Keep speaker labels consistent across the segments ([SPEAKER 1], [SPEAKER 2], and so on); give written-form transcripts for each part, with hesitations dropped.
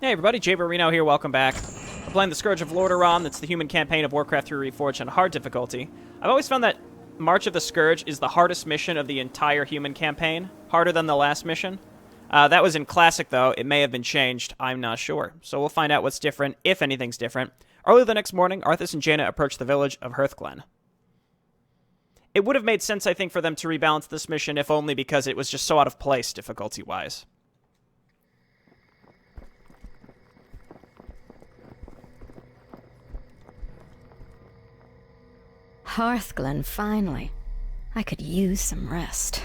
[SPEAKER 1] Hey everybody, Jay Barino here, welcome back. We're playing the Scourge of Lordaeron. That's the human campaign of Warcraft 3 Reforged on hard difficulty. I've always found that March of the Scourge is the hardest mission of the entire human campaign. Harder than the last mission. That was in Classic though, it may have been changed, I'm not sure. So we'll find out what's different, if anything's different. Early the next morning, Arthas and Jaina approach the village of Hearthglen. It would have made sense, I think, for them to rebalance this mission, if only because it was just so out of place, difficulty-wise.
[SPEAKER 2] Hearthglen, finally. I could use some rest.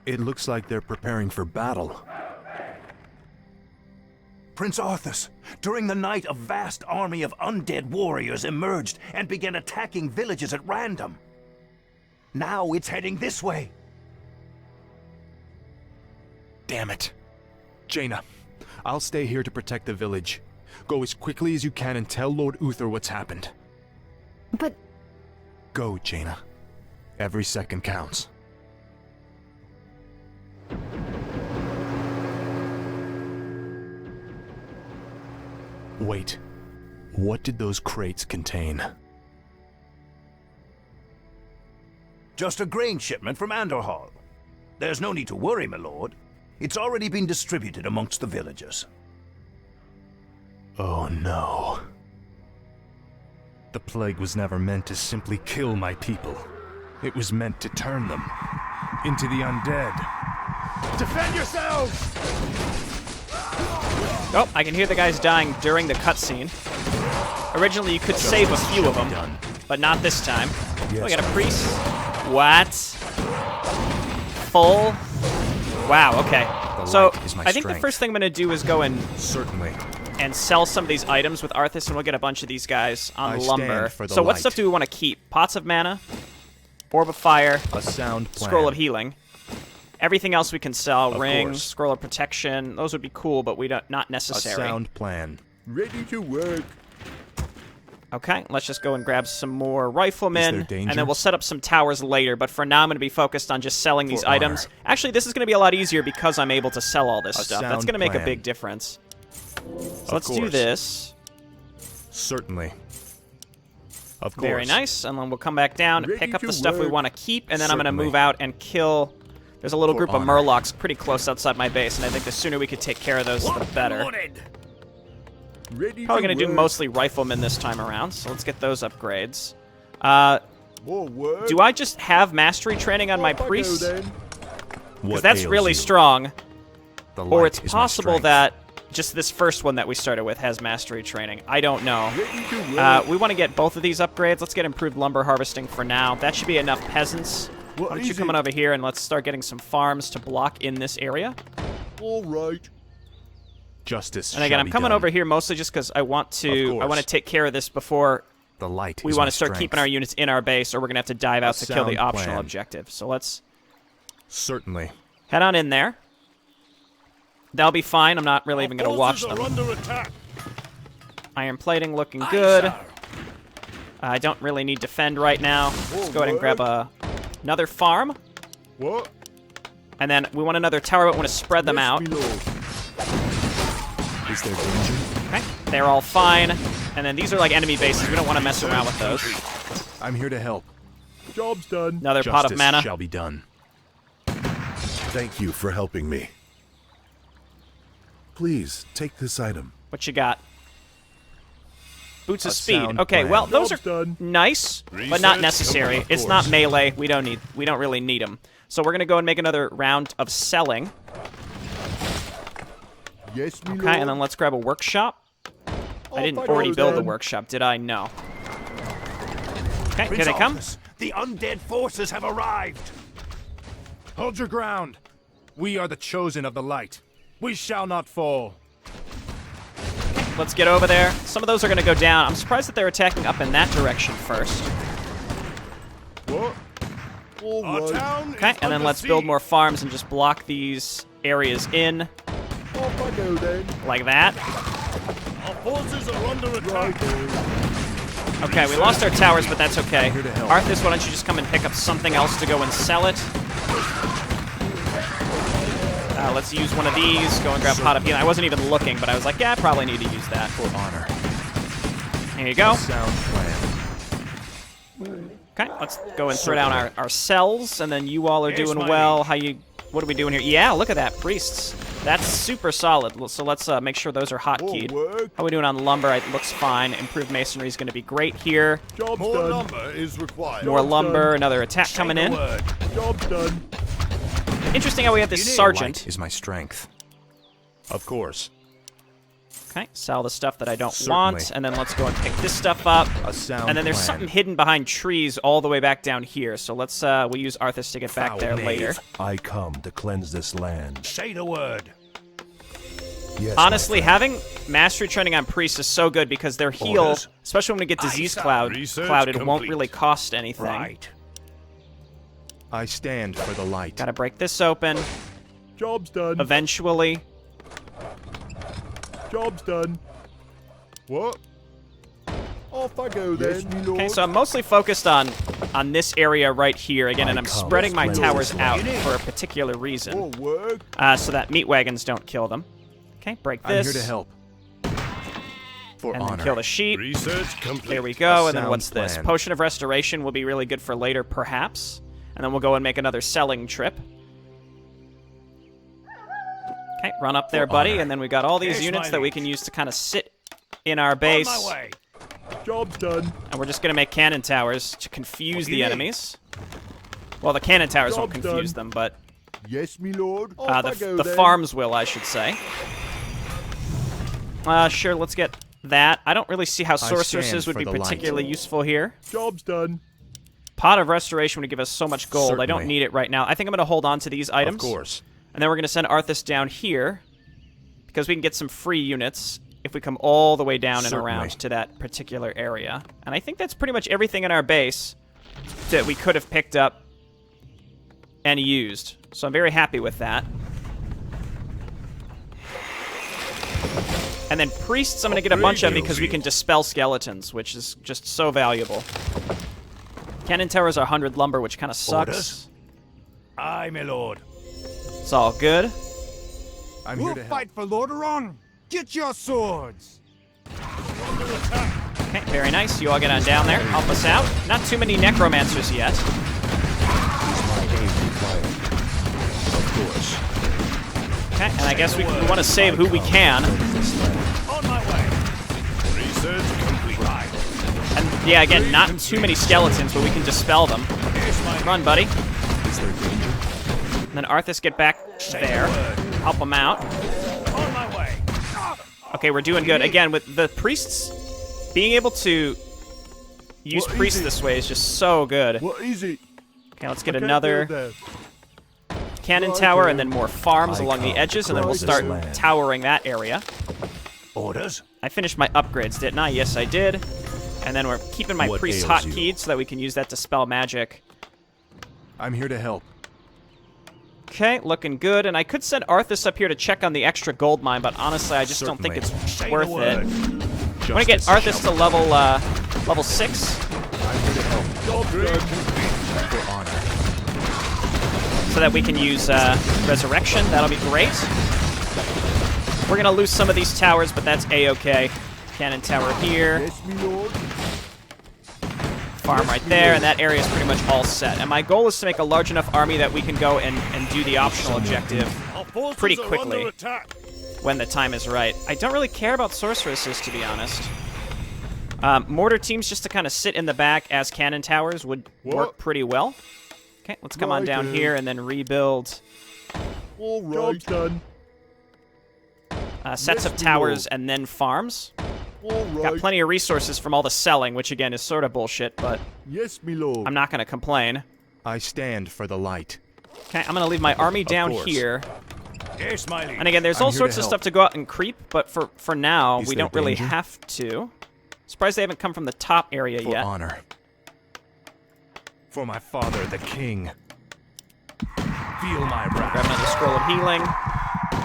[SPEAKER 3] It looks like they're preparing for battle.
[SPEAKER 4] Prince Arthas, during the night a vast army of undead warriors emerged and began attacking villages at random. Now it's heading this way.
[SPEAKER 3] Damn it. Jaina, I'll stay here to protect the village. Go as quickly as you can and tell Lord Uther what's happened.
[SPEAKER 2] But...
[SPEAKER 3] Go, Jaina. Every second counts. Wait. What did those crates contain?
[SPEAKER 4] Just a grain shipment from Andorhal. There's no need to worry, my lord. It's already been distributed amongst the villagers.
[SPEAKER 3] Oh no. The plague was never meant to simply kill my people. It was meant to turn them into the undead. Defend yourselves!
[SPEAKER 1] Oh, I can hear the guys dying during the cutscene. Originally, you could save a few of them, but not this time.
[SPEAKER 3] Yes.
[SPEAKER 1] Oh, we got a priest. What? Full? Wow, okay. So, I think the first thing I'm going to do is go and...
[SPEAKER 3] Certainly.
[SPEAKER 1] And sell some of these items with Arthas, and we'll get a bunch of these guys on lumber. So what stuff do we want to keep? Pots of mana, Orb of Fire,
[SPEAKER 3] a sound plan.
[SPEAKER 1] Scroll of Healing. Everything else we can sell.
[SPEAKER 3] Of
[SPEAKER 1] Rings,
[SPEAKER 3] course.
[SPEAKER 1] Scroll of Protection. Those would be cool, but not necessary.
[SPEAKER 3] A sound plan. Ready to work.
[SPEAKER 1] Okay, let's just go and grab some more riflemen,
[SPEAKER 3] Is there danger?
[SPEAKER 1] and then we'll set up some towers later, but for now I'm going to be focused on just selling these items. Actually, this is going to be a lot easier because I'm able to sell all this stuff. That's going to make a big difference. So let's do this.
[SPEAKER 3] Certainly. Of course.
[SPEAKER 1] Very nice, and then we'll come back down and pick up the stuff we want to keep, and then I'm going to move out and kill... There's a little group of Murlocs pretty close outside my base, and I think the sooner we could take care of those, the better. Probably going to do mostly riflemen this time around, so let's get those upgrades. Do I just have mastery training on my priests? Because that's really strong. Or it's possible that just this first one that we started with has mastery training. I don't know. We want to get both of these upgrades. Let's get improved lumber harvesting for now. That should be enough peasants. Why don't you come on over here and let's start getting some farms to block in this area.
[SPEAKER 3] All right. Justice.
[SPEAKER 1] And again, I'm coming over here mostly just because I want to take care of this before
[SPEAKER 3] the light
[SPEAKER 1] we want to start keeping our units in our base, or we're going to have to dive out to kill the optional objective. So let's
[SPEAKER 3] certainly
[SPEAKER 1] head on in there. That'll be fine. I'm not really even going to watch them. Iron plating looking good. I don't really need defend right now. Let's go ahead and grab another farm.
[SPEAKER 3] What?
[SPEAKER 1] And then we want another tower, but we want to spread them out.
[SPEAKER 3] Is there danger?
[SPEAKER 1] Okay, they're all fine. And then these are like enemy bases. We don't want to mess around with those.
[SPEAKER 3] I'm here to help. Job's done.
[SPEAKER 1] Another pot of mana.
[SPEAKER 3] Shall be done.
[SPEAKER 5] Thank you for helping me. Please, take this item.
[SPEAKER 1] What you got? Boots of speed. Okay, well, those are nice, but not necessary. It's not melee. We don't really need them. So we're going to go and make another round of selling.
[SPEAKER 3] Yes,
[SPEAKER 1] okay, and then let's grab a workshop. I didn't already build the workshop, did I? No. Okay, here they come.
[SPEAKER 4] The undead forces have arrived.
[SPEAKER 3] Hold your ground. We are the chosen of the light. We shall not fall.
[SPEAKER 1] Let's get over there. Some of those are going to go down. I'm surprised that they're attacking up in that direction first.
[SPEAKER 3] What?
[SPEAKER 1] Okay, and then let's build more farms and just block these areas in. Like that.
[SPEAKER 4] Our forces are under attack.
[SPEAKER 1] Okay, we lost our towers, but that's okay. Arthas, why don't you just come and pick up something else to go and sell it? Let's use one of these. Go and grab Pot of Healing. I wasn't even looking, but I was like, yeah, I probably need to use that.
[SPEAKER 3] For honor.
[SPEAKER 1] Here you go.
[SPEAKER 3] Sound plan.
[SPEAKER 1] Okay, let's go and throw down our cells, and then you all are
[SPEAKER 4] Here's
[SPEAKER 1] doing
[SPEAKER 4] my
[SPEAKER 1] well. What are we doing here? Yeah, look at that, priests. That's super solid. So let's make sure those are hotkeyed. How are we doing on lumber? It looks fine. Improved masonry is going to be great here.
[SPEAKER 5] More lumber is required.
[SPEAKER 1] More lumber. Another attack coming in.
[SPEAKER 5] Job's done.
[SPEAKER 1] Interesting how we have this sergeant.
[SPEAKER 3] Is my strength. Of course.
[SPEAKER 1] Okay, sell the stuff that I don't
[SPEAKER 3] Certainly.
[SPEAKER 1] want, and then let's go and pick this stuff up.
[SPEAKER 3] A sound
[SPEAKER 1] And then there's
[SPEAKER 3] plan.
[SPEAKER 1] something hidden behind trees all the way back down here. So let's we'll use Arthas to get back
[SPEAKER 4] Foul
[SPEAKER 1] there
[SPEAKER 4] knave.
[SPEAKER 1] later.
[SPEAKER 6] I come to cleanse this land.
[SPEAKER 4] Say the word.
[SPEAKER 6] Yes,
[SPEAKER 1] Honestly,
[SPEAKER 6] my friend.
[SPEAKER 1] having mastery training on priests is so good because their heal,
[SPEAKER 4] Orders?
[SPEAKER 1] especially when we get disease
[SPEAKER 4] sir.
[SPEAKER 5] Research
[SPEAKER 1] clouded, won't
[SPEAKER 5] complete.
[SPEAKER 1] really cost anything.
[SPEAKER 4] Right.
[SPEAKER 3] I stand for the light.
[SPEAKER 1] Gotta break this open
[SPEAKER 5] Job's done.
[SPEAKER 1] eventually.
[SPEAKER 5] Job's done. What? Off I go then.
[SPEAKER 1] Okay, so I'm mostly focused on this area right here again, and I'm
[SPEAKER 6] come
[SPEAKER 1] spreading my
[SPEAKER 6] to
[SPEAKER 1] towers
[SPEAKER 6] cleanse
[SPEAKER 1] out
[SPEAKER 4] this
[SPEAKER 1] for a particular reason,
[SPEAKER 5] More work.
[SPEAKER 1] so that meat wagons don't kill them. Okay, break
[SPEAKER 3] I'm
[SPEAKER 1] this.
[SPEAKER 3] here to help. For
[SPEAKER 1] And
[SPEAKER 3] honor.
[SPEAKER 1] then kill the sheep.
[SPEAKER 5] Research complete.
[SPEAKER 1] There we go.
[SPEAKER 3] A
[SPEAKER 1] And then
[SPEAKER 3] sound
[SPEAKER 1] what's this?
[SPEAKER 3] plan.
[SPEAKER 1] Potion of Restoration will be really good for later, perhaps. And then we'll go and make another selling trip. Okay, run up there,
[SPEAKER 3] For
[SPEAKER 1] buddy.
[SPEAKER 3] honor.
[SPEAKER 1] And then we got all these
[SPEAKER 4] Here's
[SPEAKER 1] units
[SPEAKER 4] my
[SPEAKER 1] that we
[SPEAKER 4] liege.
[SPEAKER 1] can use to kind of sit in our base.
[SPEAKER 4] On my way.
[SPEAKER 5] Job's done.
[SPEAKER 1] And we're just going to make cannon towers to confuse
[SPEAKER 4] What do
[SPEAKER 1] the
[SPEAKER 4] you need?
[SPEAKER 1] enemies. Well, the cannon towers won't
[SPEAKER 5] Job
[SPEAKER 1] confuse
[SPEAKER 5] done.
[SPEAKER 1] them, but
[SPEAKER 5] Yes, me lord. Off I go
[SPEAKER 1] the
[SPEAKER 5] then.
[SPEAKER 1] farms will, I should say. Sure, let's get that. I don't really see how
[SPEAKER 3] stand
[SPEAKER 1] sorceresses would
[SPEAKER 3] for
[SPEAKER 1] be
[SPEAKER 3] the light.
[SPEAKER 1] particularly useful here.
[SPEAKER 5] Job's done.
[SPEAKER 1] Pot of Restoration would give us so much gold. I don't
[SPEAKER 3] Certainly.
[SPEAKER 1] need it right now. I think I'm going to hold on to these items.
[SPEAKER 3] Of course.
[SPEAKER 1] And then we're going to send Arthas down here because we can get some free units if we come all the way down and
[SPEAKER 3] Certainly.
[SPEAKER 1] around to that particular area. And I think that's pretty much everything in our base that we could have picked up and used. So I'm very happy with that. And then priests I'm going to get a bunch of because we can dispel skeletons, which is just so valuable. Cannon towers are 100 lumber, which kind of sucks.
[SPEAKER 4] Orders? Aye, my lord.
[SPEAKER 1] It's all good.
[SPEAKER 3] I'm here to help.
[SPEAKER 7] for Lordaeron. Get your swords.
[SPEAKER 1] Okay, very nice. You all get on down there. Help us out. Not too many necromancers yet.
[SPEAKER 6] My aid required.
[SPEAKER 3] Of course.
[SPEAKER 1] Okay, and I guess we want to save who we can.
[SPEAKER 6] This land.
[SPEAKER 4] On my way.
[SPEAKER 5] Research complete.
[SPEAKER 4] Right.
[SPEAKER 1] And yeah, again, not too many skeletons, but we can dispel them.
[SPEAKER 4] Here's my
[SPEAKER 1] Run, buddy.
[SPEAKER 6] Is there danger?
[SPEAKER 1] And then Arthas, get back there. Help him out.
[SPEAKER 4] On my way.
[SPEAKER 1] Okay, we're doing good. Again, with the priests, being able to use
[SPEAKER 5] What is
[SPEAKER 1] priests
[SPEAKER 5] it?
[SPEAKER 1] this way is just so good.
[SPEAKER 5] What is it?
[SPEAKER 1] Okay, let's get
[SPEAKER 5] Can't
[SPEAKER 1] another
[SPEAKER 5] build that.
[SPEAKER 1] cannon
[SPEAKER 5] Right
[SPEAKER 1] tower
[SPEAKER 5] there.
[SPEAKER 1] and then more farms
[SPEAKER 6] I
[SPEAKER 1] along the
[SPEAKER 6] come
[SPEAKER 1] edges, and then we'll
[SPEAKER 6] across
[SPEAKER 1] start
[SPEAKER 6] this land.
[SPEAKER 1] towering that area.
[SPEAKER 4] Orders?
[SPEAKER 1] I finished my upgrades, didn't I? Yes, I did. And then we're keeping my
[SPEAKER 6] What
[SPEAKER 1] priest
[SPEAKER 6] ails you?
[SPEAKER 1] hotkeyed so that we can use that to spell magic.
[SPEAKER 3] I'm here to help.
[SPEAKER 1] Okay, looking good. And I could send Arthas up here to check on the extra gold mine, but honestly, I just don't think
[SPEAKER 3] Certainly.
[SPEAKER 1] it's
[SPEAKER 4] Say
[SPEAKER 1] worth
[SPEAKER 4] the
[SPEAKER 1] it.
[SPEAKER 4] word.
[SPEAKER 1] I want to get Arthas to level 6
[SPEAKER 3] I'm here to help.
[SPEAKER 5] Job's done.
[SPEAKER 3] For honor.
[SPEAKER 1] so that we can use Resurrection. That'll be great. We're going to lose some of these towers, but that's A-okay. Cannon tower here.
[SPEAKER 5] Yes, me lord.
[SPEAKER 1] Farm right there, and that area is pretty much all set. And my goal is to make a large enough army that we can go and do the optional objective
[SPEAKER 5] Our forces
[SPEAKER 1] pretty
[SPEAKER 5] are
[SPEAKER 1] quickly.
[SPEAKER 5] under attack.
[SPEAKER 1] when the time is right. I don't really care about sorceresses, to be honest. Mortar teams just to kind of sit in the back as cannon towers would work
[SPEAKER 5] What?
[SPEAKER 1] pretty well. Okay, let's come on down
[SPEAKER 5] Righto.
[SPEAKER 1] here and then rebuild
[SPEAKER 5] All right. Job's done.
[SPEAKER 1] sets
[SPEAKER 5] Yes,
[SPEAKER 1] of
[SPEAKER 5] we
[SPEAKER 1] towers
[SPEAKER 5] will.
[SPEAKER 1] and then farms.
[SPEAKER 5] All right.
[SPEAKER 1] Got plenty of resources from all the selling, which again is sort of bullshit, but
[SPEAKER 5] Yes, me lord.
[SPEAKER 1] I'm not going to complain.
[SPEAKER 3] I stand for the light.
[SPEAKER 1] Okay, I'm going to leave my army down
[SPEAKER 3] course.
[SPEAKER 1] here.
[SPEAKER 4] Here's my lead.
[SPEAKER 1] And again, there's
[SPEAKER 3] I'm
[SPEAKER 1] all
[SPEAKER 3] here
[SPEAKER 1] sorts
[SPEAKER 3] to
[SPEAKER 1] of
[SPEAKER 3] help.
[SPEAKER 1] stuff to go out and creep, but for now,
[SPEAKER 3] Is
[SPEAKER 1] we
[SPEAKER 3] there
[SPEAKER 1] don't really
[SPEAKER 3] danger?
[SPEAKER 1] have to. Surprised they haven't come from the top area
[SPEAKER 3] For
[SPEAKER 1] yet.
[SPEAKER 3] honor. For my father, the king.
[SPEAKER 4] Feel my
[SPEAKER 1] Grab
[SPEAKER 4] wrath.
[SPEAKER 1] another scroll of healing.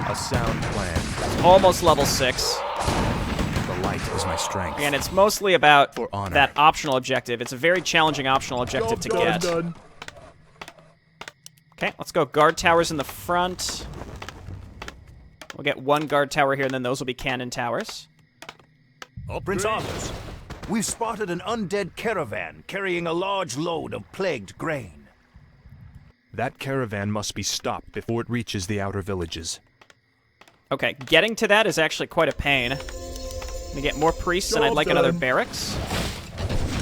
[SPEAKER 3] A sound plan.
[SPEAKER 1] Almost level 6.
[SPEAKER 3] The light is my strength.
[SPEAKER 1] And it's mostly about
[SPEAKER 3] For honor.
[SPEAKER 1] that optional objective. It's a very challenging optional objective to
[SPEAKER 5] Job's
[SPEAKER 1] get.
[SPEAKER 5] done.
[SPEAKER 1] Okay, let's go guard towers in the front. We'll get one guard tower here, and then those will be cannon towers.
[SPEAKER 4] Prince Arthas, we've spotted an undead caravan carrying a large load of plagued grain.
[SPEAKER 3] That caravan must be stopped before it reaches the outer villages.
[SPEAKER 1] Okay, getting to that is actually quite a pain. I'm gonna get more priests, and I'd like another barracks.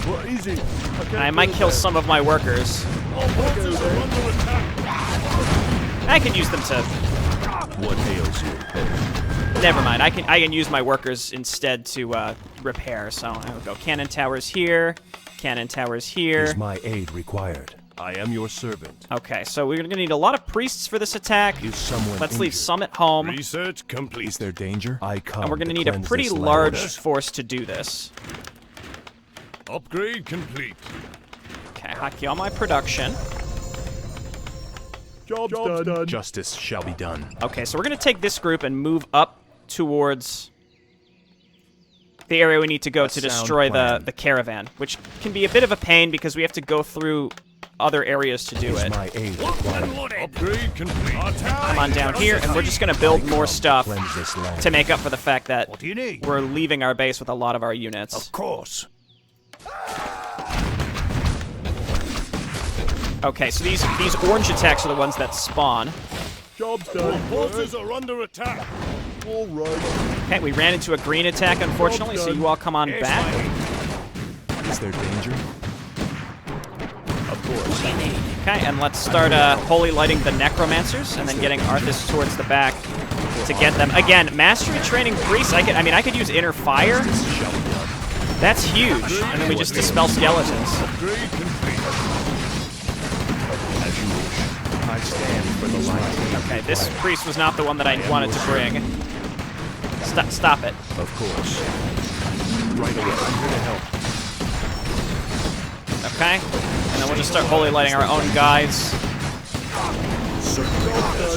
[SPEAKER 5] What is it?
[SPEAKER 1] And I might kill some of my workers. I can use them to...
[SPEAKER 6] What ails you?
[SPEAKER 1] Never mind. I can use my workers instead to repair. So I will go cannon towers here, cannon towers here.
[SPEAKER 6] Is my aid required?
[SPEAKER 5] I am your servant.
[SPEAKER 1] Okay, so we're gonna need a lot of priests for this attack.
[SPEAKER 6] Is someone
[SPEAKER 1] Let's leave
[SPEAKER 6] injured?
[SPEAKER 1] some at home,
[SPEAKER 5] Research complete.
[SPEAKER 3] Is there danger?
[SPEAKER 6] I come
[SPEAKER 1] and we're gonna
[SPEAKER 6] to
[SPEAKER 1] need a
[SPEAKER 6] cleanse
[SPEAKER 1] pretty
[SPEAKER 6] this land.
[SPEAKER 1] large force to do this.
[SPEAKER 5] Upgrade complete.
[SPEAKER 1] Okay, hotkey all my production.
[SPEAKER 5] Job's done.
[SPEAKER 3] Justice shall be done.
[SPEAKER 1] Okay, so we're gonna take this group and move up towards the area we need to go to
[SPEAKER 3] sound
[SPEAKER 1] destroy
[SPEAKER 3] plan.
[SPEAKER 1] the caravan, which can be a bit of a pain because we have to go through other areas to do
[SPEAKER 6] Is
[SPEAKER 1] it.
[SPEAKER 6] my aid required?
[SPEAKER 5] Upgrade complete.
[SPEAKER 1] Come on down here, and we're just gonna build more stuff
[SPEAKER 6] Cleanse this land.
[SPEAKER 1] to make up for the fact that
[SPEAKER 4] What do you need?
[SPEAKER 1] we're leaving our base with a lot of our units.
[SPEAKER 4] Of course.
[SPEAKER 1] Okay, so these orange attacks are the ones that spawn.
[SPEAKER 5] Job's done. Forces are under attack. All right.
[SPEAKER 1] Okay, we ran into a green attack, unfortunately, so you all come on
[SPEAKER 4] Here's
[SPEAKER 1] back.
[SPEAKER 4] my aid.
[SPEAKER 3] Is there danger?
[SPEAKER 5] Of course.
[SPEAKER 1] Okay, and let's start holy lighting the necromancers, and then getting Arthas towards the back to get them. Again, mastery training priests. I could use inner fire. That's huge. And then we just dispel skeletons.
[SPEAKER 5] Upgrade complete.
[SPEAKER 3] As you wish. I stand for the light.
[SPEAKER 1] Okay, this priest was not the one that I wanted to bring. Stop it.
[SPEAKER 3] Of course. Right away. I'm here to help.
[SPEAKER 1] Okay, and then we'll just start holy lighting our own guys.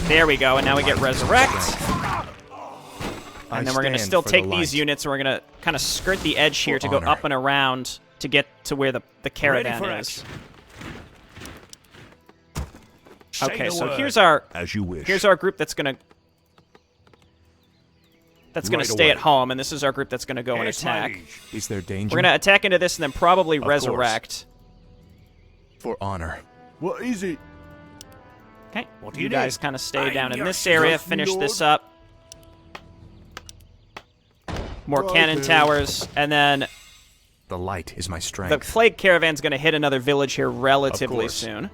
[SPEAKER 1] There we go, and now we get resurrect. And then we're gonna still take these units, and we're gonna kind of skirt the edge here to go
[SPEAKER 3] honor.
[SPEAKER 1] up and around to get to where the caravan
[SPEAKER 4] for
[SPEAKER 1] is.
[SPEAKER 4] Say
[SPEAKER 1] Okay,
[SPEAKER 4] the
[SPEAKER 1] so
[SPEAKER 4] word.
[SPEAKER 1] here's our
[SPEAKER 6] As you wish.
[SPEAKER 1] group that's gonna
[SPEAKER 6] Right
[SPEAKER 1] stay at
[SPEAKER 6] away.
[SPEAKER 1] home, and this is our group that's gonna go and
[SPEAKER 4] Here's my
[SPEAKER 1] attack.
[SPEAKER 4] liege.
[SPEAKER 3] Is there danger?
[SPEAKER 1] We're gonna attack into this and then probably
[SPEAKER 3] course.
[SPEAKER 1] resurrect.
[SPEAKER 3] For honor.
[SPEAKER 5] What is it?
[SPEAKER 1] Okay,
[SPEAKER 4] What do
[SPEAKER 1] you
[SPEAKER 4] you
[SPEAKER 1] guys
[SPEAKER 4] need?
[SPEAKER 1] kind of stay
[SPEAKER 4] I'm
[SPEAKER 1] down in
[SPEAKER 4] your
[SPEAKER 1] this area,
[SPEAKER 5] servant,
[SPEAKER 1] finish
[SPEAKER 5] Lord.
[SPEAKER 1] this up. More
[SPEAKER 5] Right
[SPEAKER 1] cannon
[SPEAKER 5] there.
[SPEAKER 1] towers, and then
[SPEAKER 3] The light is my
[SPEAKER 1] the
[SPEAKER 3] strength.
[SPEAKER 1] plague caravan's going to hit another village here relatively
[SPEAKER 5] course.
[SPEAKER 1] soon.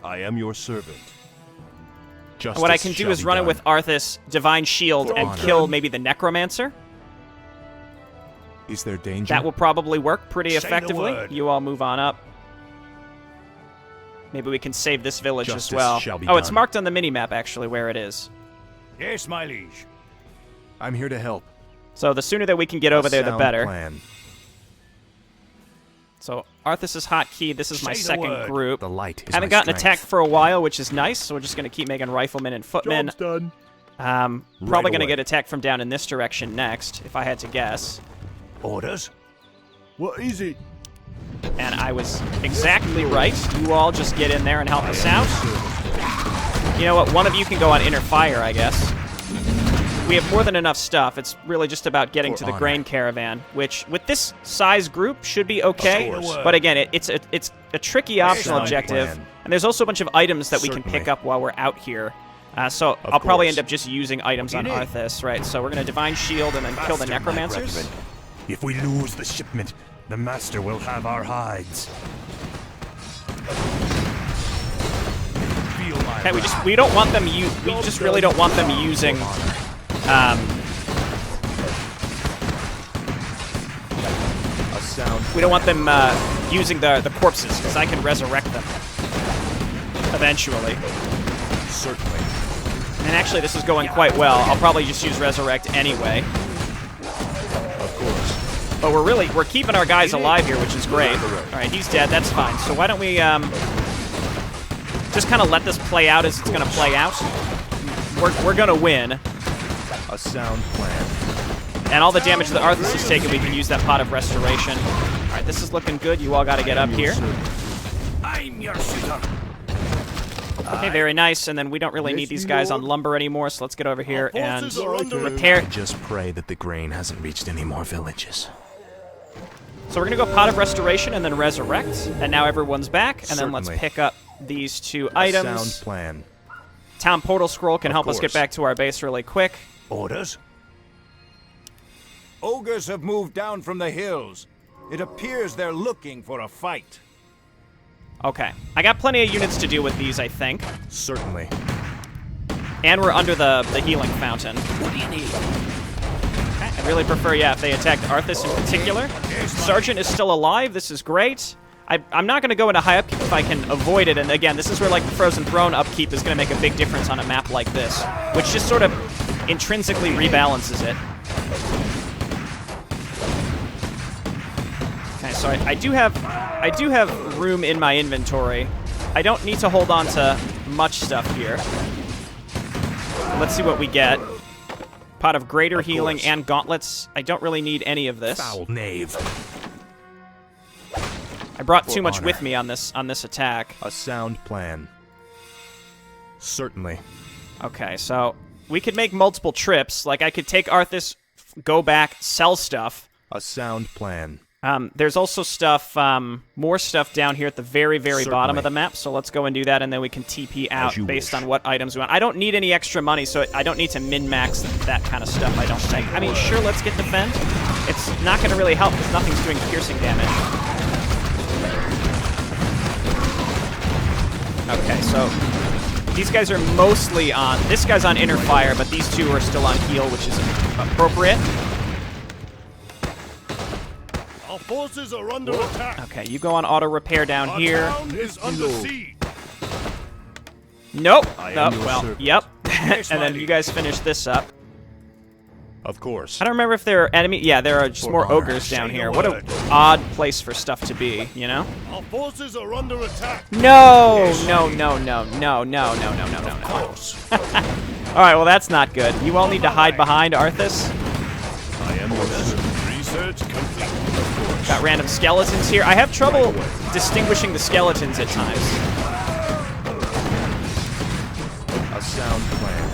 [SPEAKER 5] I am your servant.
[SPEAKER 3] Justice
[SPEAKER 1] And what I can do
[SPEAKER 3] shall
[SPEAKER 1] is
[SPEAKER 3] be
[SPEAKER 1] run it
[SPEAKER 3] done.
[SPEAKER 1] with Arthas, Divine Shield,
[SPEAKER 3] For
[SPEAKER 1] and
[SPEAKER 3] honor.
[SPEAKER 1] kill maybe the Necromancer.
[SPEAKER 3] Is there danger?
[SPEAKER 1] That will probably work pretty
[SPEAKER 4] Say the
[SPEAKER 1] effectively.
[SPEAKER 4] word.
[SPEAKER 1] You all move on up. Maybe we can save this village
[SPEAKER 3] Justice
[SPEAKER 1] as well.
[SPEAKER 3] shall be
[SPEAKER 1] Oh, it's
[SPEAKER 3] done.
[SPEAKER 1] marked on the minimap, actually, where it is.
[SPEAKER 4] Yes, my liege.
[SPEAKER 3] I'm here to help.
[SPEAKER 1] So the sooner that we can get over there, the
[SPEAKER 3] Sound
[SPEAKER 1] better.
[SPEAKER 3] Plan.
[SPEAKER 1] So Arthas is hotkey. This is my
[SPEAKER 4] Say the
[SPEAKER 1] second
[SPEAKER 4] word.
[SPEAKER 1] group.
[SPEAKER 3] The light is
[SPEAKER 1] Haven't
[SPEAKER 3] my
[SPEAKER 1] gotten
[SPEAKER 3] strength.
[SPEAKER 1] attacked for a while, which is nice, so we're just going to keep making riflemen and footmen.
[SPEAKER 5] Job's done.
[SPEAKER 1] Probably going to
[SPEAKER 3] away.
[SPEAKER 1] get attacked from down in this direction next, if I had to guess.
[SPEAKER 4] Orders?
[SPEAKER 5] What is it?
[SPEAKER 1] And I was exactly right. You all just get in there and help us out. You know what? One of you can go on inner fire, I guess. We have more than enough stuff. It's really just about getting
[SPEAKER 3] For
[SPEAKER 1] to the
[SPEAKER 3] honor.
[SPEAKER 1] grain caravan, which with this size group should be okay.
[SPEAKER 4] Of course.
[SPEAKER 1] But again, it's a tricky optional
[SPEAKER 3] Sound
[SPEAKER 1] objective,
[SPEAKER 3] plan.
[SPEAKER 1] and there's also a bunch of items that we can
[SPEAKER 3] Certainly.
[SPEAKER 1] pick up while we're out here. So I'll probably
[SPEAKER 3] course.
[SPEAKER 1] end up just using items on
[SPEAKER 4] What do you need?
[SPEAKER 1] Arthas, right? So we're gonna Divine Shield and then kill the
[SPEAKER 4] Faster, my
[SPEAKER 1] Necromancers.
[SPEAKER 4] brethren.
[SPEAKER 3] If we lose the shipment, the master will have our hides. Feel my
[SPEAKER 1] Okay, we don't want them. We just really don't want them using.
[SPEAKER 3] A sound.
[SPEAKER 1] We don't want them using the corpses, because I can resurrect them eventually.
[SPEAKER 3] Certainly.
[SPEAKER 1] And actually, this is going quite well. I'll probably just use resurrect anyway.
[SPEAKER 3] Of course.
[SPEAKER 1] But we're keeping our guys alive here, which is great. All right, he's dead. That's fine. So why don't we just kind of let this play out as it's going to play out? We're going to win.
[SPEAKER 3] A sound plan.
[SPEAKER 1] And all the damage that Arthas has taken, we can use that pot of restoration. All right, this is looking good. You all got to get up here.
[SPEAKER 4] I'm your shooter.
[SPEAKER 1] Okay, very nice. And then we don't really need these guys on lumber anymore, so let's get over here and repair.
[SPEAKER 3] Just pray that the grain hasn't reached any more villages.
[SPEAKER 1] So we're going to go Pot of Restoration and then Resurrect. And now everyone's back. And then let's
[SPEAKER 3] Certainly.
[SPEAKER 1] pick up these 2
[SPEAKER 3] A
[SPEAKER 1] items.
[SPEAKER 3] sound plan.
[SPEAKER 1] Town Portal Scroll can
[SPEAKER 3] Of
[SPEAKER 1] help us get
[SPEAKER 3] course.
[SPEAKER 1] back to our base really quick.
[SPEAKER 4] Orders?
[SPEAKER 7] Ogres have moved down from the hills. It appears they're looking for a fight.
[SPEAKER 1] Okay. I got plenty of units to deal with these, I think.
[SPEAKER 3] Certainly.
[SPEAKER 1] And we're under the healing fountain.
[SPEAKER 4] What do you need?
[SPEAKER 1] Okay. I really prefer, yeah, if they attacked Arthas in particular. Sergeant is still alive. This is great. I'm not going to go into high upkeep if I can avoid it. And again, this is where, like, the Frozen Throne upkeep is going to make a big difference on a map like this, which just sort of intrinsically rebalances it. Okay, so I do have room in my inventory. I don't need to hold on to much stuff here. Let's see what we get. Pot of Greater Healing
[SPEAKER 3] course.
[SPEAKER 1] and Gauntlets. I don't really need any of this.
[SPEAKER 3] Foul knave.
[SPEAKER 1] I brought too
[SPEAKER 3] For
[SPEAKER 1] much
[SPEAKER 3] honor.
[SPEAKER 1] with me on this attack.
[SPEAKER 3] A sound plan. Certainly.
[SPEAKER 1] Okay, so we could make multiple trips. Like, I could take Arthas, go back, sell stuff.
[SPEAKER 3] A sound plan.
[SPEAKER 1] There's also stuff, more stuff down here at the very, very bottom
[SPEAKER 3] Certainly.
[SPEAKER 1] of the map, so let's go and do that, and then we can TP out
[SPEAKER 3] you
[SPEAKER 1] based
[SPEAKER 3] wish.
[SPEAKER 1] on what items we want. I don't need any extra money, so I don't need to min-max that kind of stuff, I don't think. I mean, sure, let's get Defend. It's not going to really help because nothing's doing piercing damage. Okay, so these guys are mostly on... This guy's on Inner Fire, but these 2 are still on Heal, which is appropriate.
[SPEAKER 5] Our forces are under attack.
[SPEAKER 1] Okay, you go on Auto Repair down
[SPEAKER 5] Our
[SPEAKER 1] here.
[SPEAKER 5] town is under siege.
[SPEAKER 1] Nope.
[SPEAKER 3] I am
[SPEAKER 1] Nope.
[SPEAKER 3] your
[SPEAKER 1] Well,
[SPEAKER 3] servant.
[SPEAKER 1] yep. And then you guys finish this up.
[SPEAKER 3] Of course.
[SPEAKER 1] I don't remember if there are enemy. Yeah, there are just
[SPEAKER 3] For
[SPEAKER 1] more
[SPEAKER 3] honor.
[SPEAKER 1] ogres down
[SPEAKER 4] Say
[SPEAKER 1] here.
[SPEAKER 4] the
[SPEAKER 1] What
[SPEAKER 4] word.
[SPEAKER 1] a odd place for stuff to be, you know?
[SPEAKER 5] Our forces are under attack.
[SPEAKER 1] No, no, no, no, no, no, no, no, no, no, no. All right, well that's not good. You all need to hide behind Arthas.
[SPEAKER 5] I am your servant. Research complete.
[SPEAKER 1] Got random skeletons here. I have trouble distinguishing the skeletons at times.
[SPEAKER 3] A sound plan.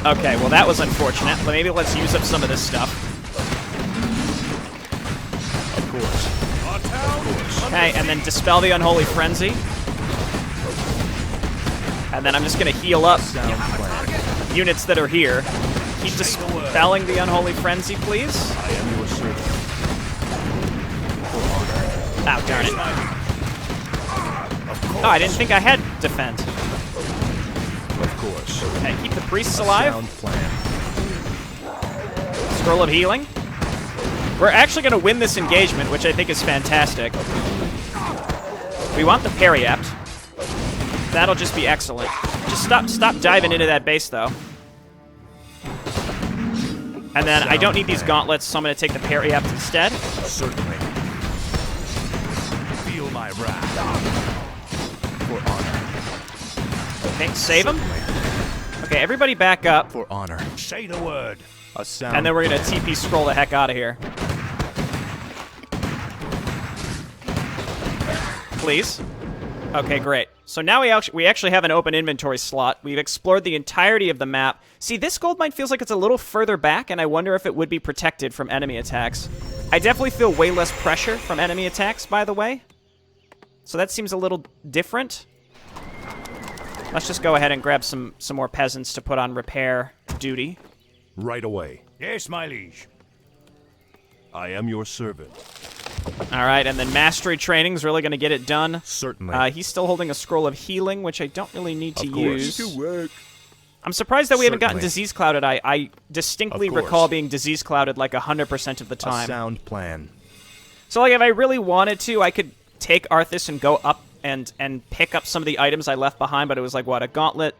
[SPEAKER 1] Okay, well that was unfortunate. But maybe let's use up some of this stuff.
[SPEAKER 3] Of course.
[SPEAKER 5] Our town is under
[SPEAKER 1] Okay, and then Dispel the Unholy Frenzy. And then I'm just going to heal up
[SPEAKER 3] Sound plan.
[SPEAKER 1] units that are here. Keep dispelling the Unholy Frenzy, please.
[SPEAKER 3] I am your servant.
[SPEAKER 1] Oh, darn it. Oh, I didn't think I had Defend.
[SPEAKER 3] Of course.
[SPEAKER 1] Okay, keep the priests
[SPEAKER 3] A
[SPEAKER 1] alive.
[SPEAKER 3] sound plan.
[SPEAKER 1] Scroll of Healing. We're actually going to win this engagement, which I think is fantastic. We want the Periapt. That'll just be excellent. Just stop diving into that base, though. And then I don't need these gauntlets, so I'm going to take the Periapt instead.
[SPEAKER 3] Certainly. Feel my wrath. For honor.
[SPEAKER 1] Okay, save him. Okay, everybody back up.
[SPEAKER 3] For honor.
[SPEAKER 4] Say the word.
[SPEAKER 3] A sound.
[SPEAKER 1] And then we're going to TP scroll the heck out of here. Please. Okay, great. So now we actually have an open inventory slot. We've explored the entirety of the map. See, this gold mine feels like it's a little further back, and I wonder if it would be protected from enemy attacks. I definitely feel way less pressure from enemy attacks, by the way. So that seems a little different. Let's just go ahead and grab some more peasants to put on repair duty.
[SPEAKER 6] Right away.
[SPEAKER 4] Yes, my liege.
[SPEAKER 6] I am your servant.
[SPEAKER 1] All right, and then mastery training is really going to get it done.
[SPEAKER 3] Certainly.
[SPEAKER 1] He's still holding a scroll of healing, which I don't really need to
[SPEAKER 3] Of course.
[SPEAKER 1] use.
[SPEAKER 5] Work.
[SPEAKER 1] I'm surprised that we haven't gotten
[SPEAKER 3] Certainly.
[SPEAKER 1] disease clouded. I distinctly
[SPEAKER 3] Of course.
[SPEAKER 1] recall being disease clouded like 100% of the
[SPEAKER 3] A
[SPEAKER 1] time.
[SPEAKER 3] sound plan.
[SPEAKER 1] So like if I really wanted to, I could take Arthas and go up and pick up some of the items I left behind, but it was like what, a gauntlet.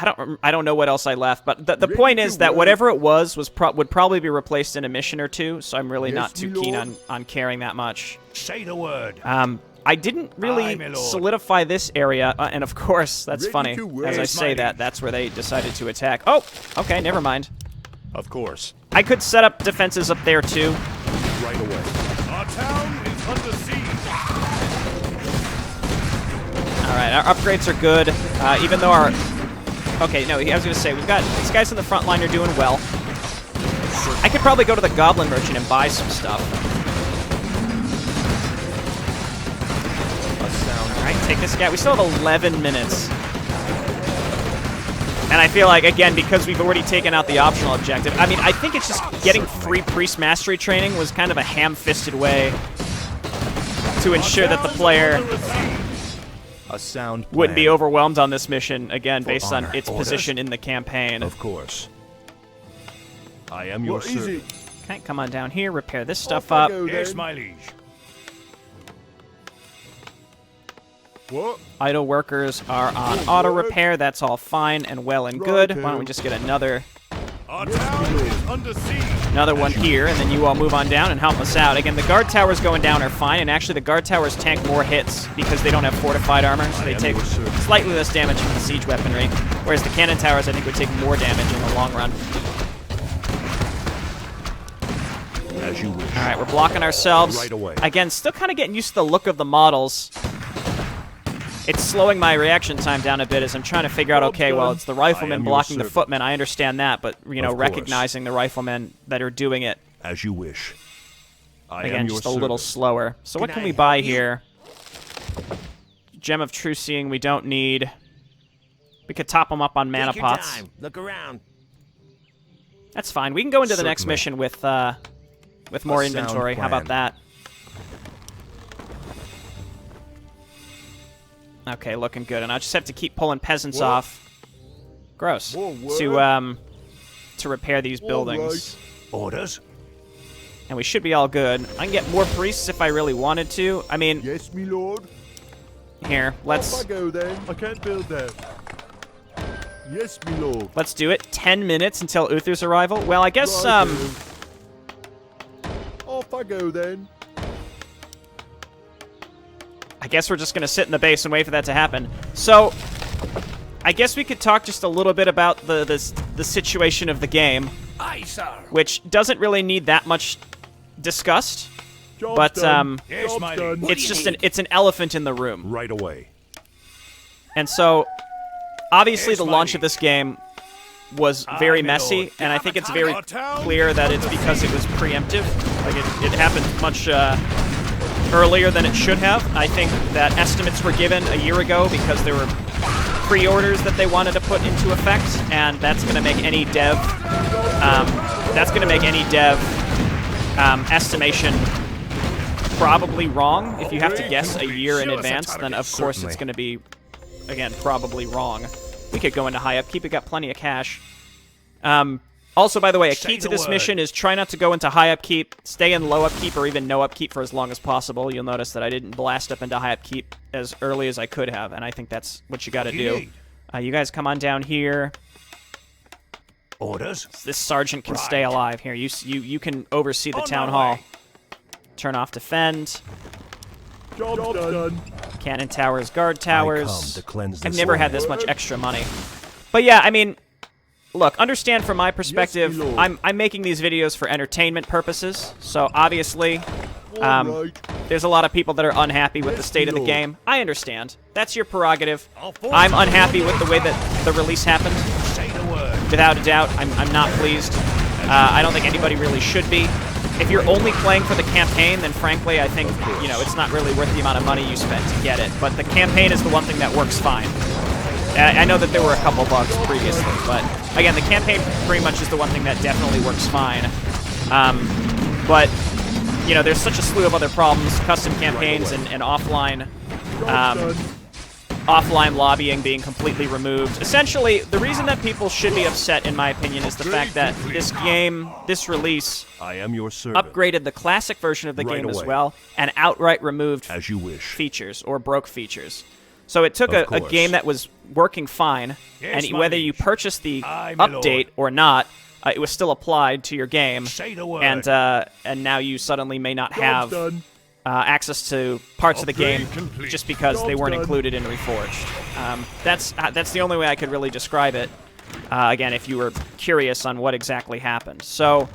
[SPEAKER 1] I don't know what else I left, but the point is that whatever it was would probably be replaced in a mission or two, so I'm really not too keen on caring that much.
[SPEAKER 4] Say the word.
[SPEAKER 1] I didn't
[SPEAKER 4] Aye,
[SPEAKER 1] really
[SPEAKER 4] my lord.
[SPEAKER 1] solidify this area, and of course, that's
[SPEAKER 5] Ready
[SPEAKER 1] funny.
[SPEAKER 5] to work.
[SPEAKER 1] As I
[SPEAKER 4] Yes,
[SPEAKER 1] say
[SPEAKER 4] my
[SPEAKER 1] that,
[SPEAKER 4] liege.
[SPEAKER 1] that's where they decided to attack. Oh, okay, never mind.
[SPEAKER 3] Of course.
[SPEAKER 1] I could set up defenses up there too.
[SPEAKER 3] Right away.
[SPEAKER 5] Our town is under siege.
[SPEAKER 1] Alright, our upgrades are good, even though our... Okay, no, I was going to say, we've got... These guys in the front line are doing well. I could probably go to the Goblin Merchant and buy some stuff. Alright, take this guy. We still have 11 minutes. And I feel like, again, because we've already taken out the optional objective, I mean, I think it's just getting free Priest Mastery training was kind of a ham-fisted way to ensure that the player
[SPEAKER 3] A sound
[SPEAKER 1] wouldn't be
[SPEAKER 3] plan.
[SPEAKER 1] overwhelmed on this mission, again, based on
[SPEAKER 3] honor.
[SPEAKER 1] its position in the campaign.
[SPEAKER 6] Of course. I am your
[SPEAKER 5] What is
[SPEAKER 6] servant.
[SPEAKER 5] it?
[SPEAKER 1] Okay, come on down here, repair this stuff
[SPEAKER 5] Off I
[SPEAKER 1] up.
[SPEAKER 5] go,
[SPEAKER 7] Yes,
[SPEAKER 5] then.
[SPEAKER 7] my liege.
[SPEAKER 5] What?
[SPEAKER 1] Idle workers are on auto repair. That's all fine and well and good. Why don't we just get another
[SPEAKER 7] Our town is under siege.
[SPEAKER 1] one here, and then you all move on down and help us out. Again, the guard towers going down are fine, and actually the guard towers tank more hits because they don't have fortified armor, so they take slightly less damage from the siege weaponry, whereas the cannon towers, I think, would take more damage in the long run.
[SPEAKER 6] As you wish.
[SPEAKER 1] All right, we're blocking ourselves.
[SPEAKER 6] Right away.
[SPEAKER 1] Again, still kind of getting used to the look of the models. It's slowing my reaction time down a bit as I'm trying to figure out, okay, well, it's the riflemen
[SPEAKER 6] am your
[SPEAKER 1] blocking the
[SPEAKER 6] servant.
[SPEAKER 1] footmen. I understand that, but, you know,
[SPEAKER 6] Of course.
[SPEAKER 1] recognizing the riflemen that are doing it,
[SPEAKER 6] As you wish. I
[SPEAKER 1] again,
[SPEAKER 6] am your
[SPEAKER 1] just a little
[SPEAKER 6] servant.
[SPEAKER 1] slower. So what can we buy here? Gem of True Seeing we don't need. We could top them up on mana pots.
[SPEAKER 7] Look around.
[SPEAKER 1] That's fine. We can go into the next
[SPEAKER 3] Certainly.
[SPEAKER 1] mission with more
[SPEAKER 3] A sound
[SPEAKER 1] inventory. How about
[SPEAKER 3] plan.
[SPEAKER 1] that? Okay, looking good. And I just have to keep pulling peasants
[SPEAKER 5] What?
[SPEAKER 1] off. Gross.
[SPEAKER 5] Whoa, what?
[SPEAKER 1] To repair these buildings.
[SPEAKER 4] Orders?
[SPEAKER 1] And we should be all good. I can get more priests if I really wanted to. I mean,
[SPEAKER 5] Yes, me lord.
[SPEAKER 1] here,
[SPEAKER 5] Off
[SPEAKER 1] let's
[SPEAKER 5] I go then. I can't build there. Yes, me lord.
[SPEAKER 1] let's do it. 10 minutes until Uther's arrival. Well, I guess
[SPEAKER 5] Right, Off I go then.
[SPEAKER 1] I guess we're just going to sit in the base and wait for that to happen. So, I guess we could talk just a little bit about the situation of the game,
[SPEAKER 7] Aye, sir.
[SPEAKER 1] which doesn't really need that much discussed,
[SPEAKER 5] Job's
[SPEAKER 1] but
[SPEAKER 5] done.
[SPEAKER 7] Yes,
[SPEAKER 5] Job's
[SPEAKER 7] my
[SPEAKER 5] done.
[SPEAKER 7] lord.
[SPEAKER 1] it's just it's an elephant in the room.
[SPEAKER 6] Right away.
[SPEAKER 1] And so, obviously,
[SPEAKER 7] Yes,
[SPEAKER 1] the
[SPEAKER 7] my
[SPEAKER 1] launch of
[SPEAKER 7] liege.
[SPEAKER 1] this game was very
[SPEAKER 7] my
[SPEAKER 1] messy,
[SPEAKER 7] lord.
[SPEAKER 1] and I think it's very
[SPEAKER 7] Our town
[SPEAKER 1] clear that it's because it was preemptive. Like, it happened much earlier than it should have. I think that estimates were given a year ago because there were pre-orders that they wanted to put into effect, and that's going to make any dev estimation probably wrong. If you have to guess a year in
[SPEAKER 7] Show us a
[SPEAKER 1] advance, then of course
[SPEAKER 3] Certainly.
[SPEAKER 1] it's going to be, again, probably wrong. We could go into high upkeep. We got plenty of cash. Also, by the way, a key
[SPEAKER 7] Say
[SPEAKER 1] to
[SPEAKER 7] the
[SPEAKER 1] this
[SPEAKER 7] word.
[SPEAKER 1] mission is try not to go into high upkeep, stay in low upkeep, or even no upkeep for as long as possible. You'll notice that I didn't blast up into high upkeep as early as I could have, and I think that's what you got to do.
[SPEAKER 7] Indeed.
[SPEAKER 1] You guys come on down here.
[SPEAKER 4] Orders?
[SPEAKER 1] This sergeant can stay
[SPEAKER 7] Right.
[SPEAKER 1] alive here. You can oversee the
[SPEAKER 7] On
[SPEAKER 1] town
[SPEAKER 7] my
[SPEAKER 1] hall.
[SPEAKER 7] way.
[SPEAKER 1] Turn off defend.
[SPEAKER 5] Job's done.
[SPEAKER 1] Cannon towers, guard
[SPEAKER 6] I
[SPEAKER 1] towers.
[SPEAKER 6] come to cleanse
[SPEAKER 1] I've
[SPEAKER 6] this
[SPEAKER 1] never had
[SPEAKER 6] land.
[SPEAKER 1] this much extra money. But yeah, I mean, look, understand from my perspective,
[SPEAKER 5] my lord.
[SPEAKER 1] I'm making these videos for entertainment purposes. So obviously,
[SPEAKER 5] All right.
[SPEAKER 1] there's a lot of people that are unhappy with the
[SPEAKER 5] Yes,
[SPEAKER 1] state of the
[SPEAKER 5] lord.
[SPEAKER 1] game. I understand. That's your prerogative.
[SPEAKER 7] I'll force
[SPEAKER 1] I'm
[SPEAKER 7] you.
[SPEAKER 1] unhappy with the way that the release happened.
[SPEAKER 7] Say the word.
[SPEAKER 1] Without a doubt, I'm not pleased. I don't think anybody really should be. If you're only playing for the campaign, then frankly, I think, you know, it's not really worth the amount of money you spent to get it. But the campaign is the one thing that works fine. I know that there were a couple bugs previously, but again, the campaign pretty much is the one thing that definitely works fine. But, you know, there's such a slew of other problems, custom campaigns and offline offline lobbying being completely removed. Essentially, the reason that people should be upset, in my opinion, is the fact that this game, this release,
[SPEAKER 6] I am your servant.
[SPEAKER 1] upgraded the classic version of the
[SPEAKER 6] Right
[SPEAKER 1] game as
[SPEAKER 6] away.
[SPEAKER 1] well, and outright removed
[SPEAKER 6] As you wish.
[SPEAKER 1] features or broke features. So it took
[SPEAKER 6] Of
[SPEAKER 1] a
[SPEAKER 6] course.
[SPEAKER 1] game that was working fine,
[SPEAKER 7] Yes,
[SPEAKER 1] and
[SPEAKER 7] my
[SPEAKER 1] whether you
[SPEAKER 7] liege.
[SPEAKER 1] purchased the
[SPEAKER 7] Aye, my
[SPEAKER 1] update
[SPEAKER 7] lord.
[SPEAKER 1] or not, it was still applied to your game.
[SPEAKER 7] Say the word.
[SPEAKER 1] And now you suddenly may not
[SPEAKER 5] Job's
[SPEAKER 1] have
[SPEAKER 5] done.
[SPEAKER 1] access to parts of the game
[SPEAKER 7] Upgrade complete.
[SPEAKER 1] just because they
[SPEAKER 5] Job's
[SPEAKER 1] weren't
[SPEAKER 5] done.
[SPEAKER 1] included in Reforged. That's the only way I could really describe it. Again, if you were curious on what exactly happened. So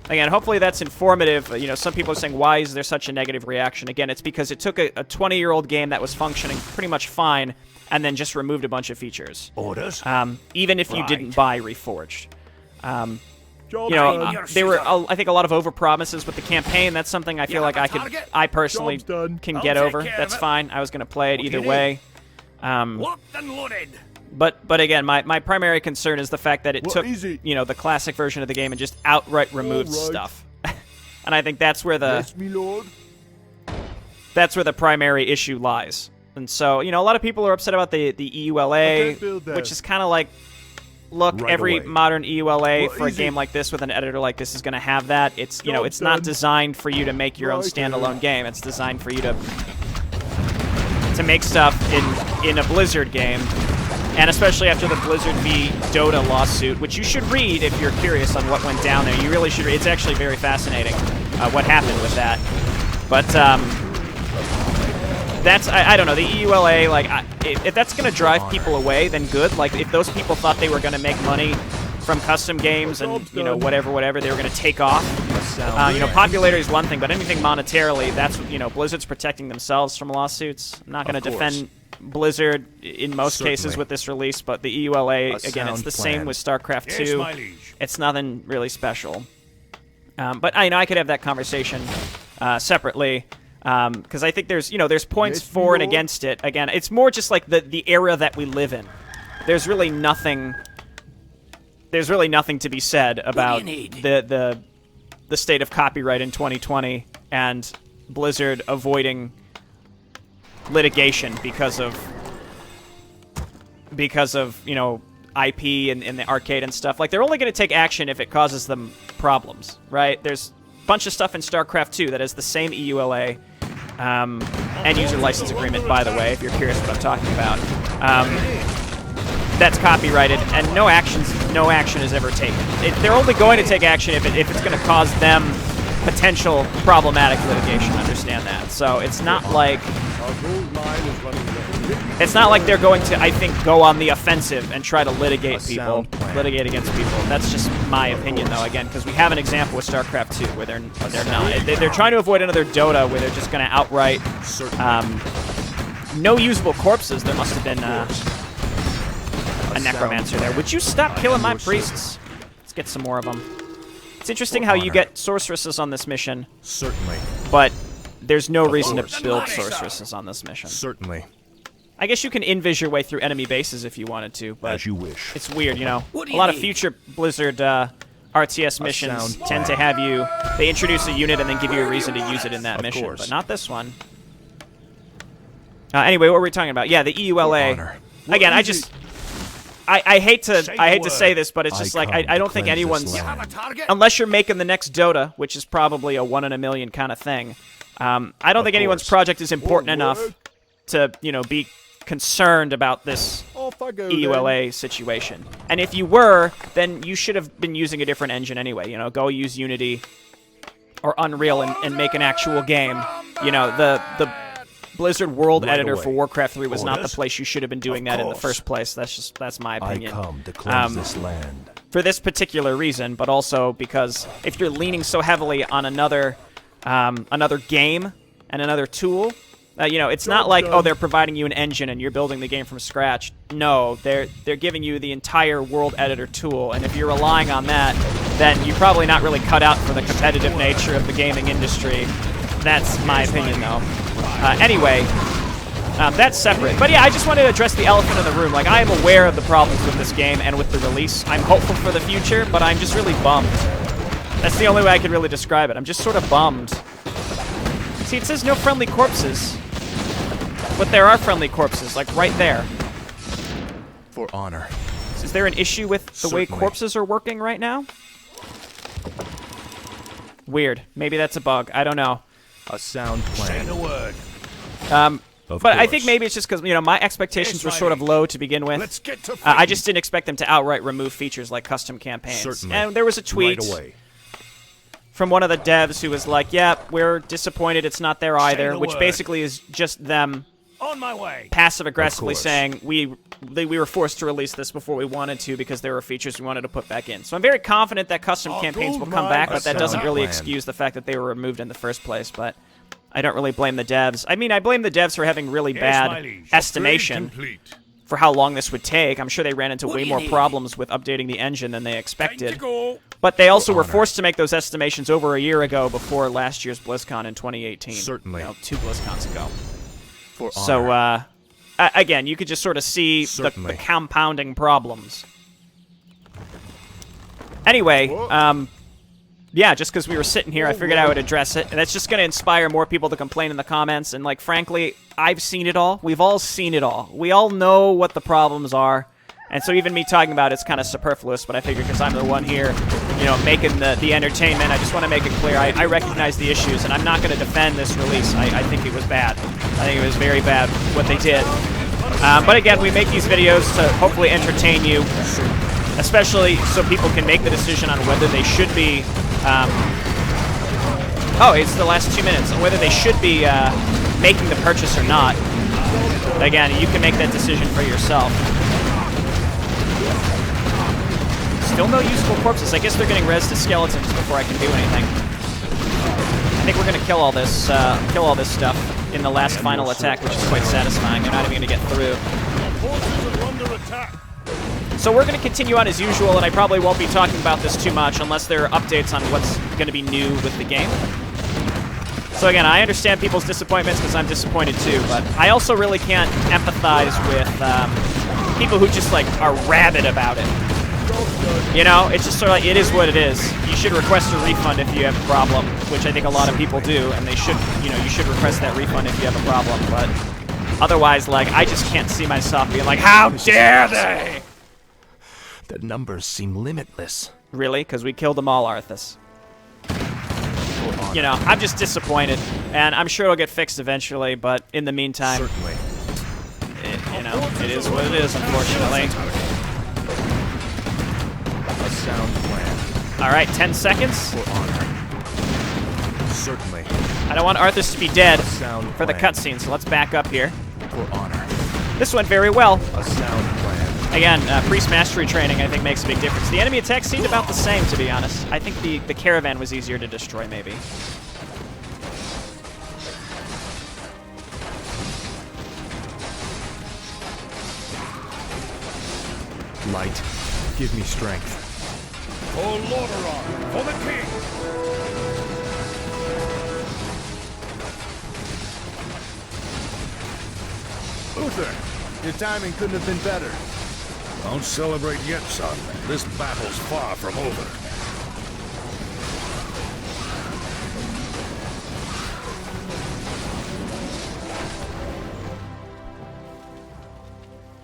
[SPEAKER 1] again, hopefully that's informative. You know, some people are saying, why is there such a negative reaction? Again, it's because it took a 20-year-old game that was functioning pretty much fine and then just removed a bunch of features.
[SPEAKER 4] Orders?
[SPEAKER 1] Even if you didn't buy Reforged.
[SPEAKER 5] Job
[SPEAKER 1] You know,
[SPEAKER 5] done.
[SPEAKER 1] there were, I think, a lot of overpromises with the campaign. That's something I feel like I personally
[SPEAKER 5] Job's done.
[SPEAKER 1] can get over. That's fine. I was going to play it either way.
[SPEAKER 7] Locked and loaded.
[SPEAKER 1] But again, my primary concern is the fact that it
[SPEAKER 5] Well,
[SPEAKER 1] took,
[SPEAKER 5] easy.
[SPEAKER 1] you know, the classic version of the game and just outright removed
[SPEAKER 5] All right.
[SPEAKER 1] stuff. And I think that's where
[SPEAKER 5] Yes, me lord.
[SPEAKER 1] that's where the primary issue lies. And so, you know, a lot of people are upset about the EULA,
[SPEAKER 5] I can't build that.
[SPEAKER 1] which is kind of like, look,
[SPEAKER 6] Right
[SPEAKER 1] every
[SPEAKER 6] away.
[SPEAKER 1] modern EULA
[SPEAKER 5] Well,
[SPEAKER 1] for a
[SPEAKER 5] easy.
[SPEAKER 1] game like this with an editor like this is going to have that. It's, you know,
[SPEAKER 5] Job
[SPEAKER 1] it's not
[SPEAKER 5] done.
[SPEAKER 1] designed for you to make your own
[SPEAKER 5] Right,
[SPEAKER 1] standalone game. It's designed for you to make stuff in a Blizzard game. And especially after the Blizzard v. Dota lawsuit, which you should read if you're curious on what went down there. You really should read. It's actually very fascinating what happened with that. But that's, I don't know, the EULA, like, if that's going to drive people away, then good. Like, if those people thought they were going to make money from custom games and, you know, whatever, they were going to take off. You know, popularity is one thing, but anything monetarily, that's, you know, Blizzard's protecting themselves from lawsuits. I'm not going to
[SPEAKER 6] Of course.
[SPEAKER 1] defend Blizzard in most cases
[SPEAKER 6] Certainly.
[SPEAKER 1] with this release, but the EULA,
[SPEAKER 6] A
[SPEAKER 1] again, it's
[SPEAKER 6] sound
[SPEAKER 1] the same
[SPEAKER 6] plan.
[SPEAKER 1] with StarCraft
[SPEAKER 7] Yes,
[SPEAKER 1] 2.
[SPEAKER 7] my liege.
[SPEAKER 1] It's nothing really special. But I know I could have that conversation separately, because I think there's, you know, there's points
[SPEAKER 5] Yes,
[SPEAKER 1] for and
[SPEAKER 5] Lord.
[SPEAKER 1] against it. Again, it's more just like the era that we live in. There's really nothing. There's really nothing to be said about the state of copyright in 2020 and Blizzard avoiding litigation because of you know, IP and the arcade and stuff. Like, they're only going to take action if it causes them problems, right? There's a bunch of stuff in StarCraft 2 that has the same EULA and user license agreement, by the way, if you're curious what I'm talking about. That's copyrighted, and no action is ever taken. They're only going to take action if it's going to cause them potential problematic litigation. Understand that. So it's not like
[SPEAKER 5] Our gold mine is running low.
[SPEAKER 1] it's not like they're going to, I think, go on the offensive and try to litigate
[SPEAKER 6] sound plan.
[SPEAKER 1] litigate against people. That's just my opinion, though. Again, because we have an example with StarCraft 2 where they're not. They're trying to avoid another Dota where they're just going to outright no usable corpses. There must have been a necromancer there. Would you stop killing my priests? Let's get some more of them. It's interesting how you get sorceresses on this mission,
[SPEAKER 6] Certainly.
[SPEAKER 1] but there's no reason to
[SPEAKER 6] course.
[SPEAKER 1] build sorceresses on this mission.
[SPEAKER 6] Certainly.
[SPEAKER 1] I guess you can invis your way through enemy bases if you wanted to, but
[SPEAKER 6] As you wish.
[SPEAKER 1] it's weird, you know.
[SPEAKER 7] What do
[SPEAKER 1] A
[SPEAKER 7] you
[SPEAKER 1] lot of
[SPEAKER 7] need?
[SPEAKER 1] future Blizzard RTS missions
[SPEAKER 6] sound
[SPEAKER 1] tend to have you, they introduce a unit and then give you a reason to use it in that
[SPEAKER 6] Of
[SPEAKER 1] mission,
[SPEAKER 6] course.
[SPEAKER 1] but not this one. Anyway, what were we talking about? Yeah, the EULA.
[SPEAKER 6] honor.
[SPEAKER 1] Again, I hate to
[SPEAKER 4] the
[SPEAKER 1] say
[SPEAKER 4] word.
[SPEAKER 1] this, but it's just
[SPEAKER 6] I
[SPEAKER 1] like
[SPEAKER 6] come
[SPEAKER 1] I don't
[SPEAKER 6] to
[SPEAKER 1] think
[SPEAKER 6] cleanse this
[SPEAKER 1] anyone's
[SPEAKER 6] land.
[SPEAKER 7] Have a target?
[SPEAKER 1] unless you're making the next Dota, which is probably a 1 in a million kind of thing. I don't think anyone's
[SPEAKER 6] course.
[SPEAKER 1] project is important enough
[SPEAKER 5] word.
[SPEAKER 1] to, you know, be concerned about this
[SPEAKER 5] Off I go then.
[SPEAKER 1] EULA situation. And if you were, then you should have been using a different engine anyway. You know, go use Unity or Unreal and make an actual game. You know, the Blizzard World
[SPEAKER 6] Right
[SPEAKER 1] Editor
[SPEAKER 6] away.
[SPEAKER 1] for Warcraft 3 was not the
[SPEAKER 4] Orders?
[SPEAKER 1] place you should have been doing
[SPEAKER 4] Of
[SPEAKER 1] that in the
[SPEAKER 4] course.
[SPEAKER 1] first place. That's my
[SPEAKER 6] I
[SPEAKER 1] opinion.
[SPEAKER 6] come to cleanse this land.
[SPEAKER 1] For this particular reason, but also because if you're leaning so heavily on another game and another tool, you know, it's not like, oh, they're providing you an engine and you're building the game from scratch. No, they're giving you the entire World Editor tool, and if you're relying on that, then you're probably not really cut out for the competitive nature of the gaming industry. That's my opinion, though. Anyway, that's separate. But yeah, I just wanted to address the elephant in the room. Like, I am aware of the problems with this game and with the release. I'm hopeful for the future, but I'm just really bummed. That's the only way I can really describe it. I'm just sort of bummed. See, it says no friendly corpses. But there are friendly corpses, like right there.
[SPEAKER 6] For honor.
[SPEAKER 1] Is there an issue with the way
[SPEAKER 6] Certainly.
[SPEAKER 1] corpses are working right now? Weird. Maybe that's a bug. I don't know.
[SPEAKER 6] A sound
[SPEAKER 7] Say
[SPEAKER 6] plan.
[SPEAKER 7] the word.
[SPEAKER 6] Of
[SPEAKER 1] But I
[SPEAKER 6] course.
[SPEAKER 1] think maybe it's just because, you know, my expectations were sort of low to begin with.
[SPEAKER 7] Let's get to
[SPEAKER 1] I just didn't expect them to outright remove features like custom campaigns.
[SPEAKER 6] Certainly.
[SPEAKER 1] And there was a tweet
[SPEAKER 6] Right away.
[SPEAKER 1] from one of the devs who was like, yeah, we're disappointed it's not there either,
[SPEAKER 7] the
[SPEAKER 1] which
[SPEAKER 7] word.
[SPEAKER 1] basically is just them
[SPEAKER 4] On my way.
[SPEAKER 1] passive aggressively
[SPEAKER 6] course.
[SPEAKER 1] saying we were forced to release this before we wanted to because there were features we wanted to put back in. So I'm very confident that custom campaigns will come back, but that doesn't really excuse the fact that they were removed in the first place. But I don't really blame the devs. I mean, I blame the devs for having really bad estimation for how long this would take. I'm sure they ran into way more problems with updating the engine than they expected. But they also were forced to make those estimations over a year ago before last year's BlizzCon in 2018.
[SPEAKER 6] Certainly.
[SPEAKER 1] 2 BlizzCons ago.
[SPEAKER 6] For
[SPEAKER 1] So, again, you could just sort of see the compounding problems. Anyway, yeah, just because we were sitting here, I figured I would address it. And that's just going to inspire more people to complain in the comments. And, like, frankly, I've seen it all. We've all seen it all. We all know what the problems are. And so even me talking about it's kind of superfluous, but I figure because I'm the one here, you know, making the entertainment, I just want to make it clear. I recognize the issues, and I'm not going to defend this release. I think it was bad. I think it was very bad what they did. But again, we make these videos to hopefully entertain you, especially so people can make the decision on whether they should be... oh, it's the last 2 minutes. On whether they should be making the purchase or not. Again, you can make that decision for yourself. Still no useful corpses. I guess they're getting res to skeletons before I can do anything. I think we're going to kill all this stuff in the last final attack, which is quite satisfying. They're not even going to get through. So we're going to continue on as usual, and I probably won't be talking about this too much unless there are updates on what's going to be new with the game. So again, I understand people's disappointments because I'm disappointed too, but I also really can't empathize with people who just like are rabid about it. You know, it's just sort of like, it is what it is. You should request a refund if you have a problem, which I think a lot of people do, and they should, you know, you should request that refund if you have a problem, but otherwise, like, I just can't see myself being like, how dare they?
[SPEAKER 6] The numbers seem limitless.
[SPEAKER 1] Really? Because we killed them all, Arthas. You know, I'm just disappointed, and I'm sure it'll get fixed eventually, but in the meantime,
[SPEAKER 6] Certainly.
[SPEAKER 1] you know, it is what it is, unfortunately.
[SPEAKER 6] A sound plan.
[SPEAKER 1] All right, 10 seconds.
[SPEAKER 6] For honor. Certainly.
[SPEAKER 1] I don't want Arthas to be dead
[SPEAKER 6] Sound
[SPEAKER 1] for the
[SPEAKER 6] plan.
[SPEAKER 1] cutscene, so let's back up here.
[SPEAKER 6] For honor.
[SPEAKER 1] This went very well.
[SPEAKER 6] A sound plan.
[SPEAKER 1] Again, priest mastery training, I think, makes a big difference. The enemy attacks seemed about the same, to be honest. I think the caravan was easier to destroy, maybe.
[SPEAKER 6] Light. Give me strength.
[SPEAKER 7] Oh, Lordaeron, for the king!
[SPEAKER 5] Uther, your timing couldn't have been better.
[SPEAKER 7] Don't celebrate yet, son. This battle's far from over.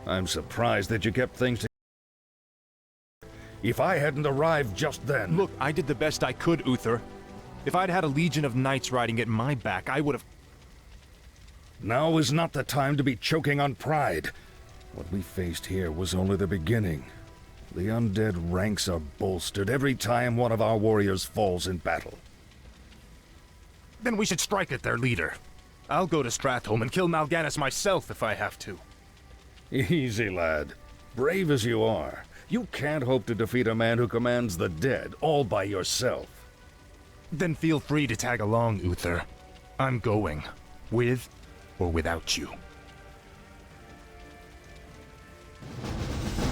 [SPEAKER 7] I'm surprised that you kept things together. If I hadn't arrived just then...
[SPEAKER 6] Look, I did the best I could, Uther. If I'd had a legion of knights riding at my back, I would have...
[SPEAKER 7] Now is not the time to be choking on pride. What we faced here was only the beginning. The undead ranks are bolstered every time one of our warriors falls in battle.
[SPEAKER 6] Then we should strike at their leader. I'll go to Stratholme and kill Mal'Ganis myself if I have to.
[SPEAKER 7] Easy, lad. Brave as you are, you can't hope to defeat a man who commands the dead all by yourself.
[SPEAKER 6] Then feel free to tag along, Uther. I'm going. With or without you.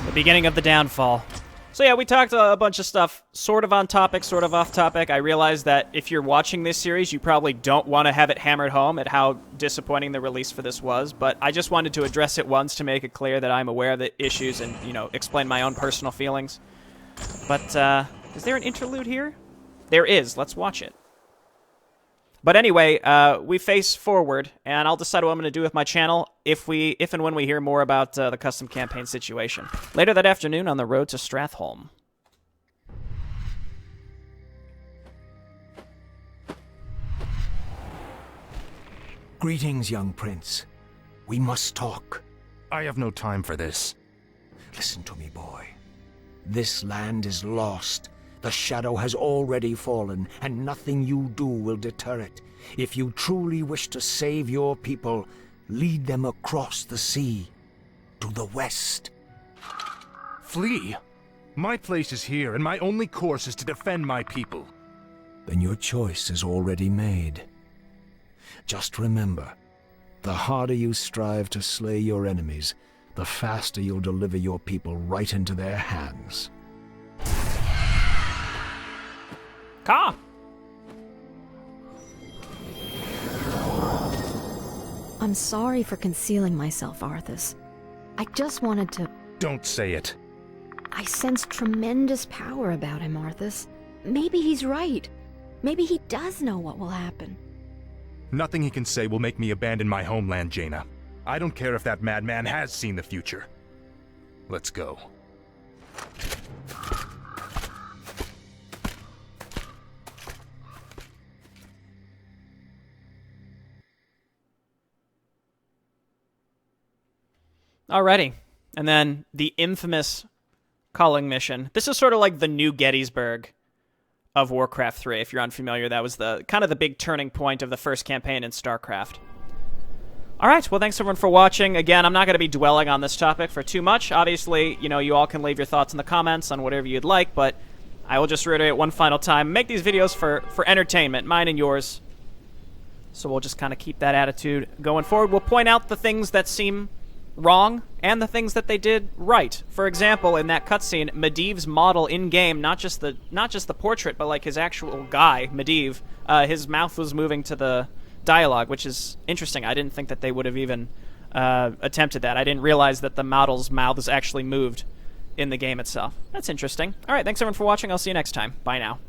[SPEAKER 1] The beginning of the downfall. So yeah, we talked a bunch of stuff, sort of on topic, sort of off topic. I realize that if you're watching this series, you probably don't want to have it hammered home at how disappointing the release for this was, but I just wanted to address it once to make it clear that I'm aware of the issues and, you know, explain my own personal feelings. But, is there an interlude here? There is. Let's watch it. But anyway, we face forward, and I'll decide what I'm going to do with my channel if and when we hear more about the custom campaign situation. Later that afternoon on the road to Stratholme.
[SPEAKER 8] Greetings, young prince. We must talk.
[SPEAKER 6] I have no time for this.
[SPEAKER 8] Listen to me, boy. This land is lost. The shadow has already fallen, and nothing you do will deter it. If you truly wish to save your people, Lead them across the sea, to the west.
[SPEAKER 6] Flee? My place is here, and my only course is to defend my people.
[SPEAKER 8] Then your choice is already made. Just remember, the harder you strive to slay your enemies, the faster you'll deliver your people right into their hands.
[SPEAKER 1] Ka!
[SPEAKER 2] I'm sorry for concealing myself, Arthas. I just wanted to...
[SPEAKER 6] Don't say it.
[SPEAKER 2] I sense tremendous power about him, Arthas. Maybe he's right. Maybe he does know what will happen.
[SPEAKER 6] Nothing he can say will make me abandon my homeland, Jaina. I don't care if that madman has seen the future. Let's go.
[SPEAKER 1] Alrighty. And then the infamous culling mission. This is sort of like the new Gettysburg of Warcraft 3. If you're unfamiliar, that was the kind of the big turning point of the first campaign in StarCraft. Alright, well, thanks everyone for watching. Again, I'm not going to be dwelling on this topic for too much. Obviously, you know, you all can leave your thoughts in the comments on whatever you'd like, but I will just reiterate one final time. Make these videos for entertainment, mine and yours. So we'll just kind of keep that attitude going forward. We'll point out the things that seem wrong and the things that they did right. For example, in that cutscene, Medivh's model in-game, not just the portrait, but like his actual guy, Medivh, his mouth was moving to the dialogue, which is interesting. I didn't think that they would have even attempted that. I didn't realize that the model's mouths actually moved in the game itself. That's interesting. All right, thanks everyone for watching. I'll see you next time. Bye now.